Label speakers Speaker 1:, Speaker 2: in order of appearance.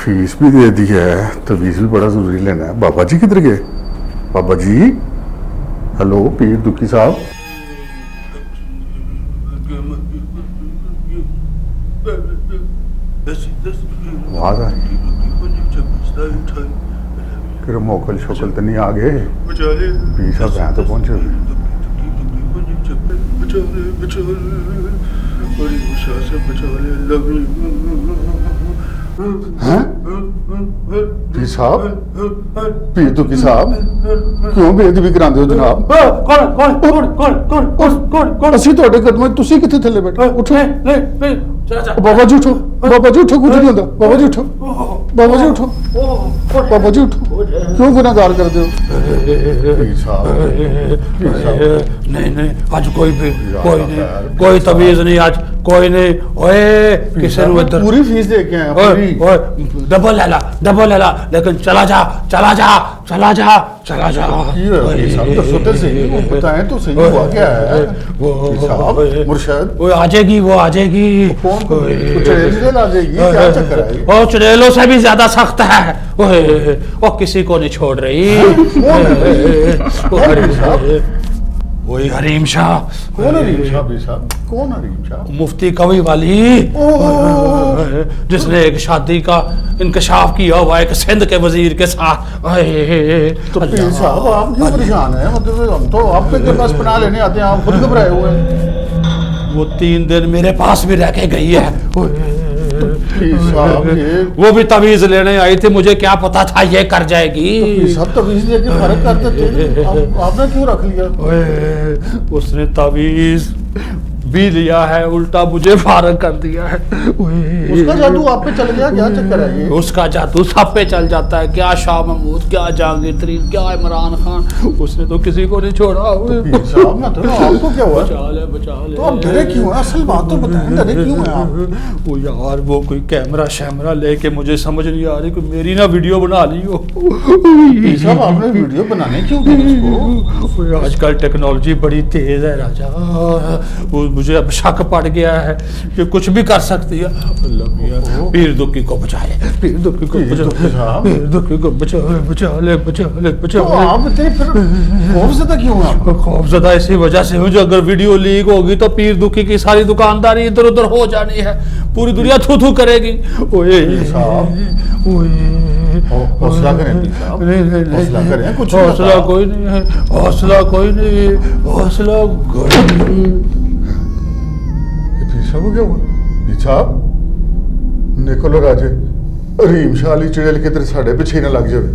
Speaker 1: Fees भी दे दी है, तवीज़ भी बड़ा ज़रूरी लेना है। बाबा जी किधर गए? बाबा जी, हेलो पीर दुखी साहब। आवाज आ रही, मोकल शोकल तो नहीं आ गए? पीर साहब यहाँ तो पहुंचे हुए। हैं? पीर साहब, पीर दुखी साहब, क्यों बेदबी करांदे हो जनाब? ਅਸੀਂ ਤੁਹਾਡੇ ਕਦਮਾਂ 'ਚ, ਤੁਸੀਂ ਕਿੱਥੇ ਥੱਲੇ ਬੈਠੇ? ਉਠੋ ਬਾਬਾ ਜੀ, ਉਠੋ ਬਾਬਾ ਜੀ, ਉਠੋ, ਕੁਝ ਨਹੀਂ ਹੁੰਦਾ ਬਾਬਾ ਜੀ, ਉਠੋ बाबा जी, उठो बाबा जी, उठो, क्यों गुनाहगार करते हो?
Speaker 2: नहीं आज कोई तमीज नहीं, आज कोई नहीं। ओए किसे
Speaker 1: पूरी फीस दे के आए,
Speaker 2: डबल ले ला, लेकिन चला जा।
Speaker 1: तो सोते सही, बताएं तो सही, हुआ क्या है? मुर्शद
Speaker 2: वो आ जाएगी
Speaker 1: क्या चक्कर है?
Speaker 2: और चुड़ैलों से भी ज्यादा सख्त है, वो किसी को नहीं छोड़ रही। वही हरीम शाह।
Speaker 1: कौन हरीम शाह भाई साहब? कौन हरीम शाह?
Speaker 2: मुफ्ती कवि वाली, जिसने एक शादी का इंकशाफ किया हुआ एक सिंध के वजीर के साथ।
Speaker 1: तो पीर साहब आप क्यों परेशान हैं? मतलब हम तो आपके पास पनाह लेने आते हैं, आप खुद घबराए हुए हैं।
Speaker 2: वो 3 दिन मेरे पास भी रह के गई है। वो भी तवीज लेने आई थी, मुझे क्या पता था ये कर जाएगी।
Speaker 1: तो सब तवीज लेके फर्क करते थे, आपने क्यों रख लिया?
Speaker 2: उसने तवीज भी लिया है, उल्टा मुझे फारग कर दिया है।
Speaker 1: उसका जादू आप पे चल गया, क्या चक्कर है ये?
Speaker 2: उसका जादू सब पे चल जाता है, क्या शाह महमूद, क्या जहांगीर तरीन, क्या इमरान खान, उसने तो किसी को नहीं छोड़ा।
Speaker 1: साहब ना तो आपको क्या हुआ?
Speaker 2: बचा ले।
Speaker 1: तो आप डरे क्यों हैं? असल बात तो बताएं, डरे क्यों हैं आप?
Speaker 2: वो यार, वो कोई कैमरा शैमरा लेके, मुझे समझ नहीं आ रही, कोई मेरी ना वीडियो बना ली हो।
Speaker 1: साहब आपने वीडियो बनाने क्यों दी इसको?
Speaker 2: आजकल टेक्नोलॉजी बड़ी तेज है राजा, वो मुझे अब शक पड़ गया है कि कुछ भी कर सकती है। पीर दुखी को बचाए, पीर दुखी को बचा, पीर दुखी को बचा ले।
Speaker 1: तो आप इतने फिर खौफज़दा क्यों हैं? आप
Speaker 2: खौफज़दा इसी वजह से हूँ, जो अगर वीडियो लीक होगी तो पीर दुखी की सारी दुकानदारी इधर उधर हो जानी है, पूरी दुनिया थू थू करेगी।
Speaker 1: हौसला करें पीर साहब, हौसला करें, कुछ
Speaker 2: हौसला कोई नहीं है, हौसला कोई नहीं, हौसला
Speaker 1: हो गया हुआ पीर साहब, निकलो राजे, हरीम शाह अली चुड़ैल किधर साढ़े पीछे ना लग जाए।